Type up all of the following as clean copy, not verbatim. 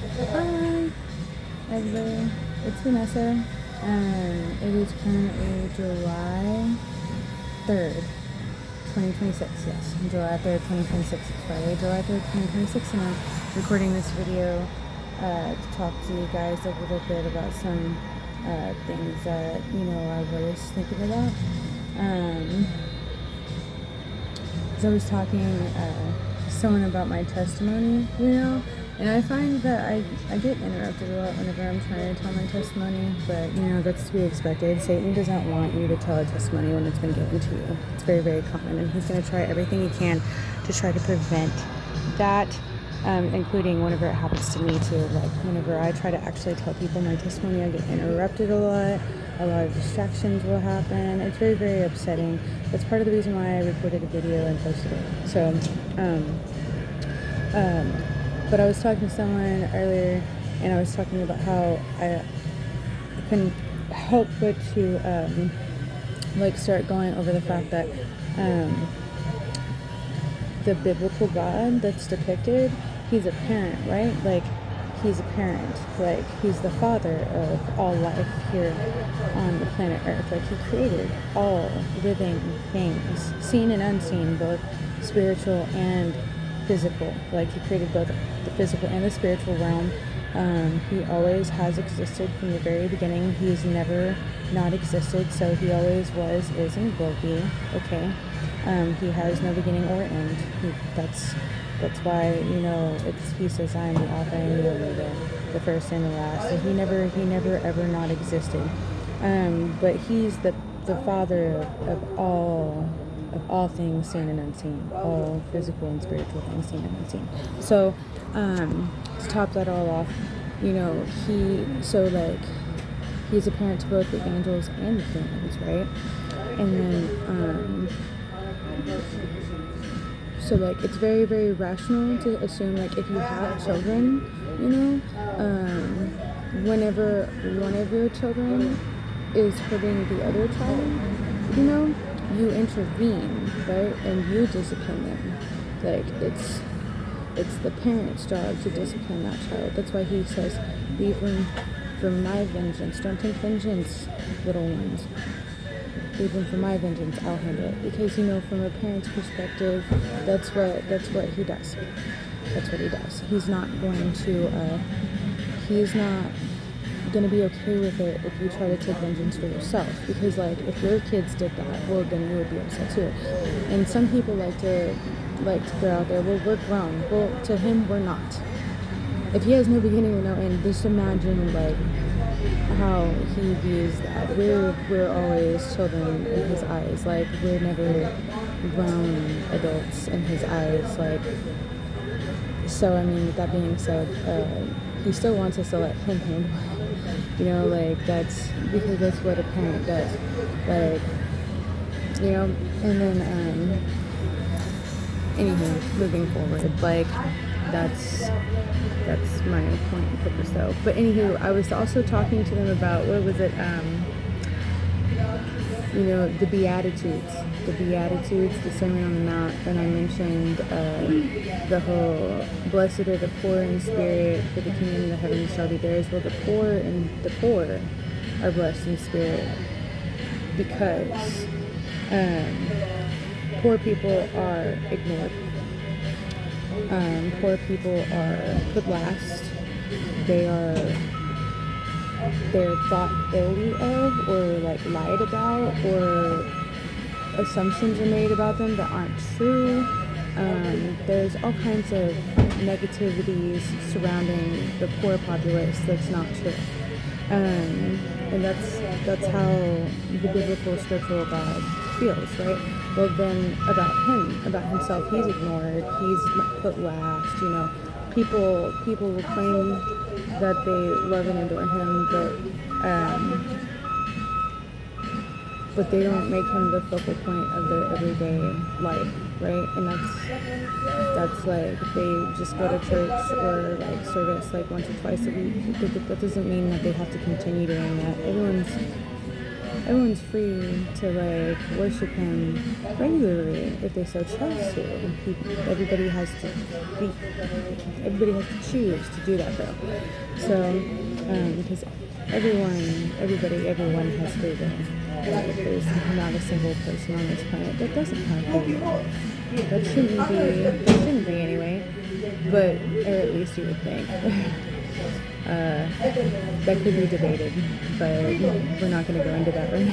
Hi, everybody. It's Vanessa, and it is currently July 3rd, 2026. Yes, July 3rd, 2026. It's Friday, July 3rd, 2026, and I'm recording this video to talk to you guys a little bit about some things that, I was thinking about. So I was talking to someone about my testimony, and I find that I get interrupted a lot whenever I'm trying to tell my testimony, but, that's to be expected. Satan does not want you to tell a testimony when it's been given to you. It's very, very common, and he's going to try everything he can to try to prevent that, including whenever it happens to me too. Like, whenever I try to actually tell people my testimony, I get interrupted a lot. A lot of distractions will happen. It's very, very upsetting. That's part of the reason why I recorded a video and posted it. So, but I was talking to someone earlier, and I was talking about how I couldn't help but to start going over the fact that the biblical God that's depicted, he's a parent, right? Like, he's a parent. Like, he's the father of all life here on the planet Earth. Like, he created all living things, seen and unseen, both spiritual and physical. Like, he created both the physical and the spiritual realm. He always has existed from the very beginning. He's never not existed, so he always was, is, and will be. Okay. He has no beginning or end. That's why, he says, I am the Alpha and the Omega, the first and the last. So he never ever not existed. But he's the father of all things seen and unseen, all physical and spiritual things seen and unseen. So, to top that all off, he's a parent to both the angels and the humans, right? And then, so, it's very, very rational to assume, if you have children, whenever one of your children is hurting the other child, you intervene, right? And you discipline them. It's the parent's job to discipline that child. That's why he says, leave them for my vengeance. Don't take vengeance, little ones. Leave them for my vengeance. I'll handle it. Because, from a parent's perspective, that's what he does. That's what he does. He's not going to be okay with it if you try to take vengeance for yourself, because if your kids did that, well, then you would be upset too. And some people like to throw out there, well, we're grown. Well, to him, we're not. If he has no beginning or no end, just imagine how he views that. We're always children in his eyes. We're never grown adults in his eyes. So, with that being said, he still wants us to let him handle it. That's because that's what a parent does. And then, anywho, moving forward, that's my point and purpose though. But anywho, I was also talking to them about, what was it, the Beatitudes. The Beatitudes, the Sermon on the Mount, and I mentioned the whole, blessed are the poor in spirit, for the kingdom of the heavens shall be theirs. Well, the poor are blessed in spirit because poor people are ignored. Poor people are put last. They're thought illy of, or lied about, or assumptions are made about them that aren't true. There's all kinds of negativities surrounding the poor populace that's not true. And that's how the Biblical Scriptural God feels, right? Well, then about himself, he's ignored, he's put last, People will claim that they love and adore him, but they don't make him the focal point of their everyday life, right? And that's they just go to church or service once or twice a week. That doesn't mean that they have to continue doing that. everyone's free to like worship him regularly if they so chose to. Everybody has to choose to do that though. So because everyone has free will. There's not a single person on this planet that doesn't have free will. That shouldn't be anyway. But or at least you would think. That could be debated, but we're not going to go into that right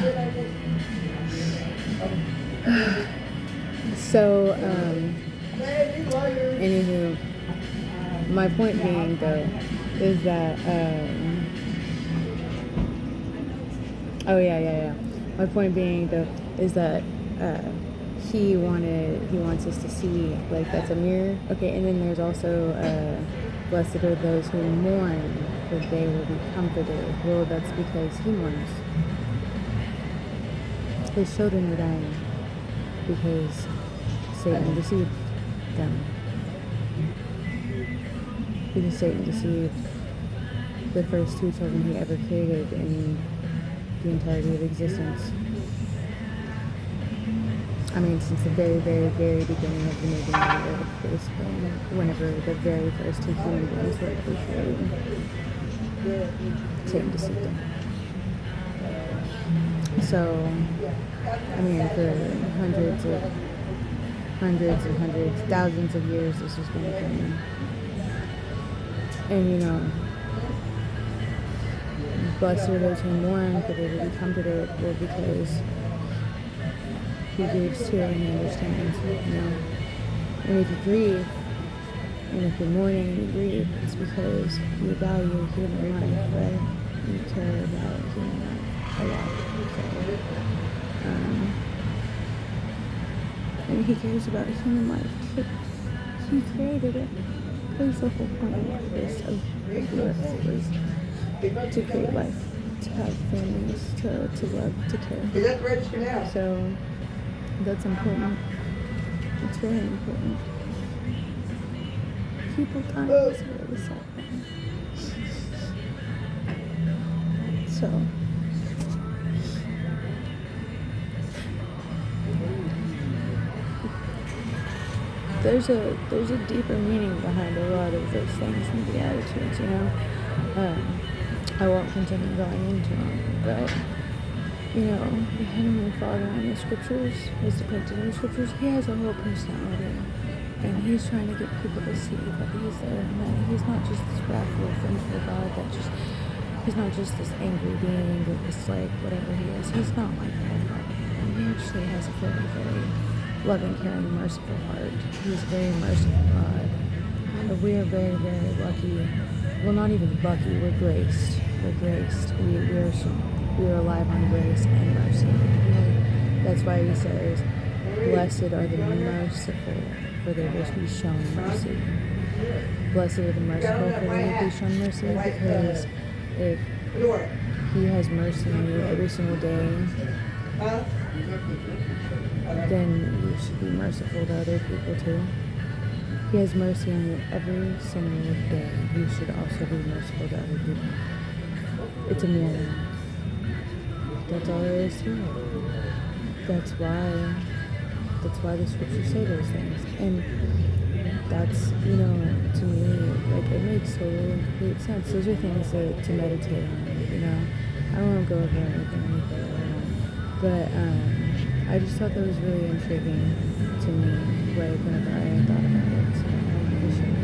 now. So, anywho, my point being though is that, my point being though is that he wants us to see like that's a mirror. Okay, and then there's also blessed are those who mourn, for they will be comforted. Well, that's because he mourns. His children are dying because Satan deceived them. Because Satan deceived the first two children he ever created in the entirety of existence. I mean, since the very, very, very beginning of the moving of the earth, basically, whenever the very first two human beings were ever created, Satan deceived them. So, I mean, for hundreds, thousands of years, this has been a thing. And, blessed are those who mourn, for they will be comforted. Well, because he grieves too, and he understands, And if you grieve, and if you're mourning and you grieve, it's because you value human life, right? You care about human life a lot. And he cares about human life. He created it. That was the whole point of this, of the earth, was to create life, to have families, to love, to care. Is that register now? So that's important. It's very important. People dying is really sad. So there's a deeper meaning behind a lot of those things and the attitudes, I won't continue going into them, but the Heavenly Father in the scriptures, is depicted in the scriptures, he has a whole personality. And he's trying to get people to see that he's there and that he's not just this wrathful, vengeful God he's not just this angry being or this whatever he is. He's not like that. And he actually has a very, very loving, caring, merciful heart. He's a very merciful God. But we are very, very lucky. Well, not even lucky, we're graced. We're graced. We are alive on grace and mercy. That's why he says, blessed are the merciful, for they will be shown mercy. Blessed are the merciful, for they will be shown mercy, because if he has mercy on you every single day, then you should be merciful to other people too. He has mercy on you every single day. You should also be merciful to other people. It's a mirror. That's all there is to it. That's why the scriptures say those things. And that's, to me, it makes total and complete sense. Those are things to meditate on, I don't want to go over anything any further, but I just thought that was really intriguing to me, whenever I thought about it, so I wanted to share